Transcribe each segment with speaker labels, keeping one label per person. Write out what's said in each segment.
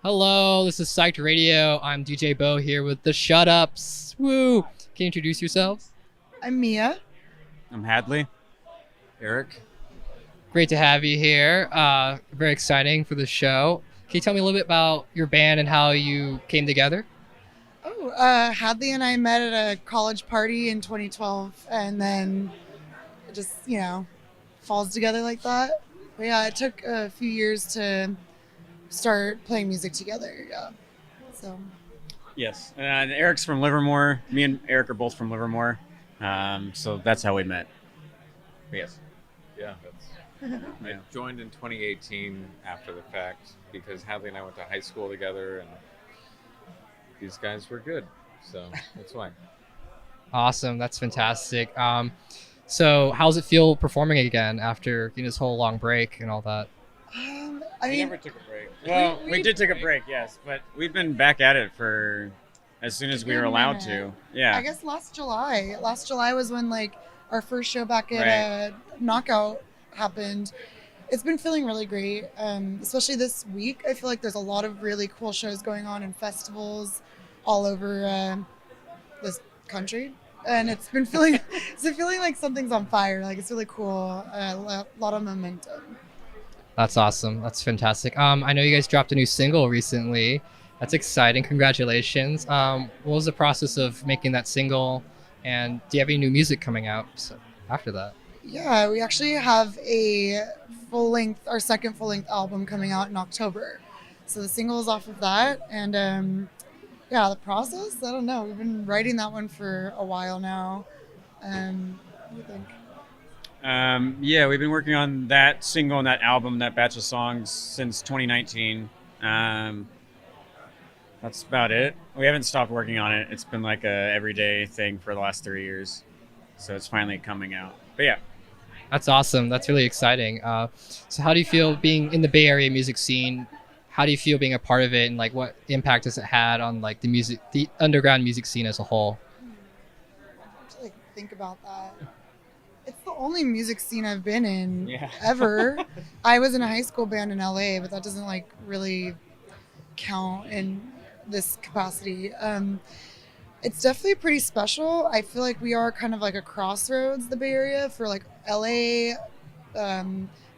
Speaker 1: Hello, this is Psyched Radio. I'm DJ Bo here with the Shutups. Woo! Can you introduce yourselves?
Speaker 2: I'm Mia.
Speaker 3: I'm Hadley. Eric.
Speaker 1: Great to have you here. Very exciting for the show. Can you tell me a little bit about your band and how you came together?
Speaker 2: Hadley and I met at a college party in 2012, and then it just, falls together like that. But yeah, it took a few years to start playing music together. Yeah. So,
Speaker 3: Yes. And Eric's from Livermore. Me and Eric are both from Livermore. So that's how we met. But yes.
Speaker 4: Yeah, I joined in 2018 after the fact because Hadley and I went to high school together, and these guys were good, so that's why.
Speaker 1: Awesome, that's fantastic. So how does it feel performing again after this whole long break and all that?
Speaker 2: I
Speaker 3: We
Speaker 2: mean,
Speaker 3: never took a break. Well, we did take a break, yes, but we've been back at it for as soon as we were allowed to. Yeah.
Speaker 2: I guess last July. Last July was when our first show back at Knockout happened. It's been feeling really great, especially this week. I feel like there's a lot of really cool shows going on in festivals all over this country, and it's been feeling like something's on fire. Like it's really cool. A lot of momentum.
Speaker 1: That's awesome. That's fantastic. I know you guys dropped a new single recently. That's exciting. Congratulations. What was the process of making that single? And do you have any new music coming out after that?
Speaker 2: Yeah, we actually have our second full length album coming out in October. So the single is off of that, and the process. I don't know. We've been writing that one for a while now. What do you think?
Speaker 3: Yeah, we've been working on that single and that album, that batch of songs since 2019. That's about it. We haven't stopped working on it. It's been like a everyday thing for the last 3 years. So it's finally coming out. But yeah.
Speaker 1: That's awesome. That's really exciting. So how do you feel being in the Bay Area music scene? How do you feel being a part of it, and like what impact has it had on like the underground music scene as a whole?
Speaker 2: I have to think about that. It's the only music scene I've been in
Speaker 3: Yeah.
Speaker 2: ever. I was in a high school band in LA, but that doesn't really count in this capacity. It's definitely pretty special. I feel like we are kind of like a crossroads, the Bay Area, for like LA,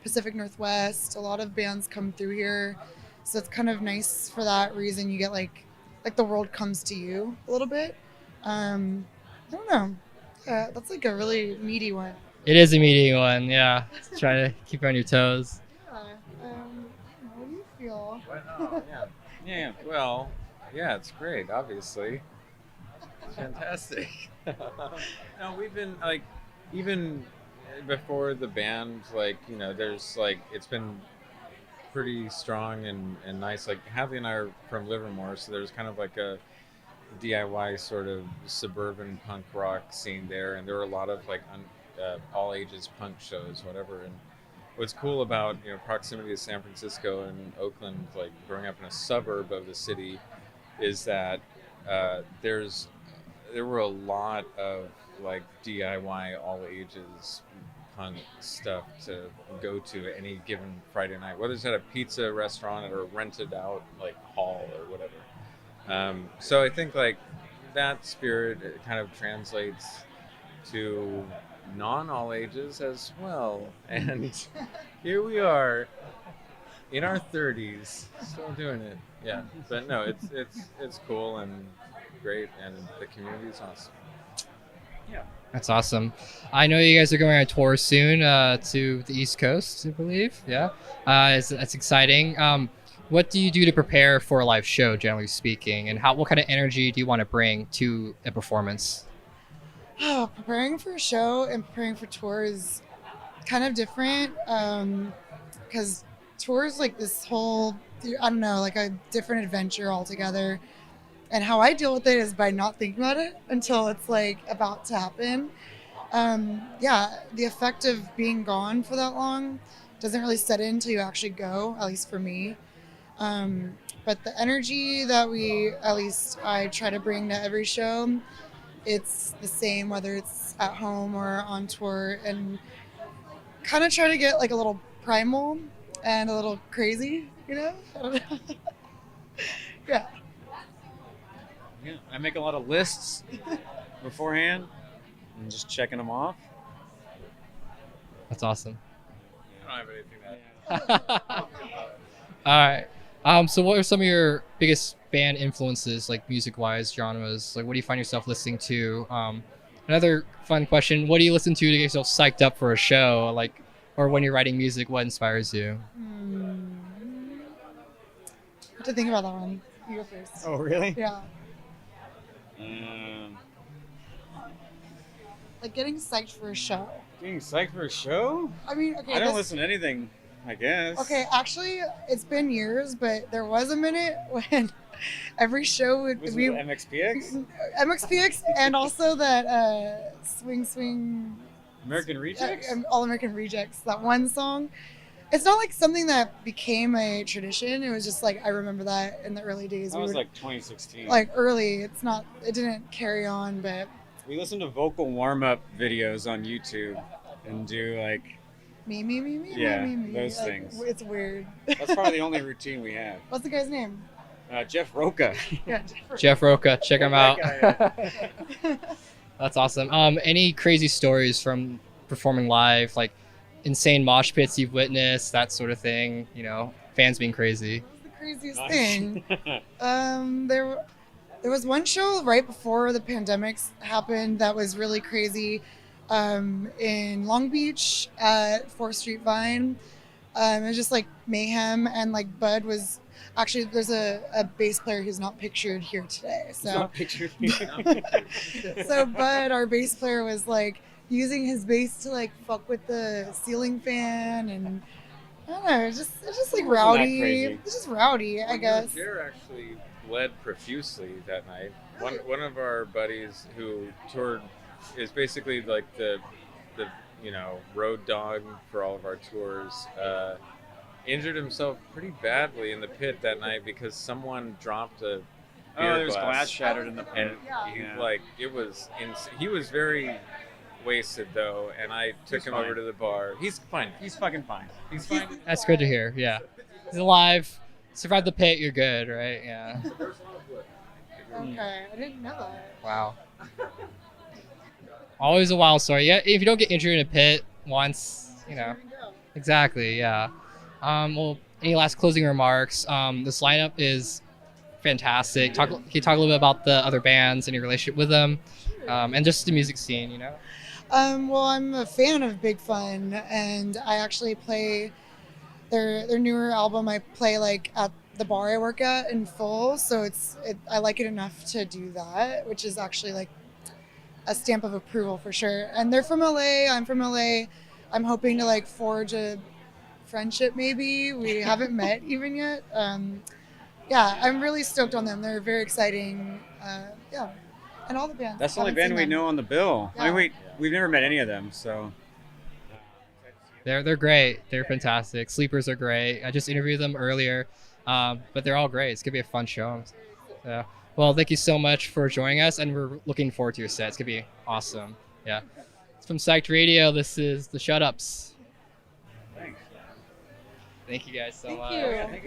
Speaker 2: Pacific Northwest. A lot of bands come through here, so it's kind of nice for that reason. You get like the world comes to you a little bit. I don't know. Yeah, that's like a really meaty one.
Speaker 1: It is a meeting one, yeah. Try to keep you on your toes.
Speaker 2: What do you feel?
Speaker 4: Yeah. Well, yeah, it's great. Obviously, it's fantastic. No, we've been even before the band, there's it's been pretty strong and nice. Like Hadley and I are from Livermore, so there's kind of like a DIY sort of suburban punk rock scene there, and there were a lot of all ages punk shows, whatever. And what's cool about proximity to San Francisco and Oakland, like growing up in a suburb of the city, is that there were a lot of DIY all ages punk stuff to go to any given Friday night, whether it's at a pizza restaurant or a rented out hall or whatever. So I think that spirit kind of translates to non all ages as well. And here we are in our 30s still doing it. Yeah. But no, it's cool and great, and the community is awesome.
Speaker 3: Yeah.
Speaker 1: That's awesome. I know you guys are going on tour soon to the East Coast, I believe. Yeah. That's exciting. What do you do to prepare for a live show, generally speaking, and what kind of energy do you want to bring to a performance?
Speaker 2: Preparing for a show and preparing for tour is kind of different because tour is like this whole, I don't know, like a different adventure altogether. And how I deal with it is by not thinking about it until it's about to happen. The effect of being gone for that long doesn't really set in until you actually go, at least for me. But the energy that I try to bring to every show, it's the same whether it's at home or on tour, and kind of try to get a little primal and a little crazy, I don't know.
Speaker 3: make a lot of lists beforehand and just checking them off.
Speaker 1: That's awesome.
Speaker 4: I don't have anything to add.
Speaker 1: All right. So what are some of your biggest band influences, like music-wise, genres? Like, what do you find yourself listening to? Another fun question: what do you listen to get yourself psyched up for a show? Like, or when you're writing music, what inspires you?
Speaker 2: I have to think about that one. You go first.
Speaker 3: Oh, really?
Speaker 2: Yeah.
Speaker 3: Um,
Speaker 2: Like getting psyched for a show.
Speaker 3: Getting psyched for a show?
Speaker 2: I mean, okay.
Speaker 3: I don't listen to anything, I guess.
Speaker 2: Okay, actually, it's been years, but there was a minute when every show would
Speaker 3: Was it
Speaker 2: we
Speaker 3: MXPX?
Speaker 2: MXPX and also that Swing
Speaker 3: American Rejects?
Speaker 2: All American Rejects, that one song. It's not like something that became a tradition. It was just like I remember that in the early days.
Speaker 3: That was like 2016.
Speaker 2: like early. It didn't carry on, but
Speaker 3: we listened to vocal warm-up videos on YouTube and do like,
Speaker 2: me,
Speaker 3: Yeah,
Speaker 2: me.
Speaker 3: those
Speaker 2: Like,
Speaker 3: things.
Speaker 2: It's weird.
Speaker 3: that's probably the only routine we have.
Speaker 2: What's the guy's name?
Speaker 3: Jeff Roca.
Speaker 2: Yeah,
Speaker 1: Jeff Roca, check him out.
Speaker 3: That guy.
Speaker 1: That's awesome. Any crazy stories from performing live, like insane mosh pits you've witnessed, that sort of thing? You know, fans being crazy.
Speaker 2: the craziest
Speaker 3: Nice.
Speaker 2: thing. There was one show right before the pandemics happened that was really crazy in Long Beach at 4th Street Vine. It was just like mayhem, and like Bud was actually there's a bass player who's not pictured here today.
Speaker 3: It's
Speaker 2: So
Speaker 3: not pictured.
Speaker 2: so Bud, our bass player, was like using his bass to like fuck with the ceiling fan, and I don't know, it's just like
Speaker 3: Wasn't that
Speaker 2: rowdy.
Speaker 3: crazy.
Speaker 2: It's just rowdy, I guess.
Speaker 4: Jer actually bled profusely that night. One of our buddies who toured is basically like the road dog for all of our tours. Injured himself pretty badly in the pit that night because someone dropped a beer
Speaker 3: There's glass shattered in the
Speaker 4: and
Speaker 3: pit.
Speaker 4: he,
Speaker 3: Yeah.
Speaker 4: like it was he was very wasted though, and I took
Speaker 3: He's
Speaker 4: him
Speaker 3: fine.
Speaker 4: over to the bar. He's fine.
Speaker 3: He's fucking fine.
Speaker 4: He's fine.
Speaker 1: That's good to hear. Yeah, he's alive. Survived the pit. You're good, right? Yeah.
Speaker 2: Okay, I didn't know that.
Speaker 1: Wow. Always a wild story. Yeah, if you don't get injured in a pit once, you know. Exactly. Yeah. Well, any last closing remarks? This lineup is fantastic. Can you talk a little bit about the other bands and your relationship with them, and just the music scene? You know.
Speaker 2: Well, I'm a fan of Big Fun, and I actually play their newer album. I play like at the bar I work at in full, so I like it enough to do that, which is actually like a stamp of approval for sure. And they're from LA. I'm from LA. I'm hoping to like forge a friendship. Maybe we haven't met even yet. Yeah, I'm really stoked on them. They're very exciting. Yeah, and all the bands.
Speaker 3: That's the only
Speaker 2: Haven't
Speaker 3: band
Speaker 2: seen
Speaker 3: we
Speaker 2: them.
Speaker 3: know on the bill. I mean,
Speaker 2: Yeah.
Speaker 3: we've never met any of them, so.
Speaker 1: They're great. They're fantastic. Sleepers are great. I just interviewed them earlier, but they're all great. It's gonna be a fun show. Yeah. Well, thank you so much for joining us, and we're looking forward to your set. It's gonna be awesome. Yeah. It's from Psyched Radio. This is the Shutups.
Speaker 3: Thanks.
Speaker 1: Thank you guys so
Speaker 2: Thank
Speaker 1: much.
Speaker 2: you.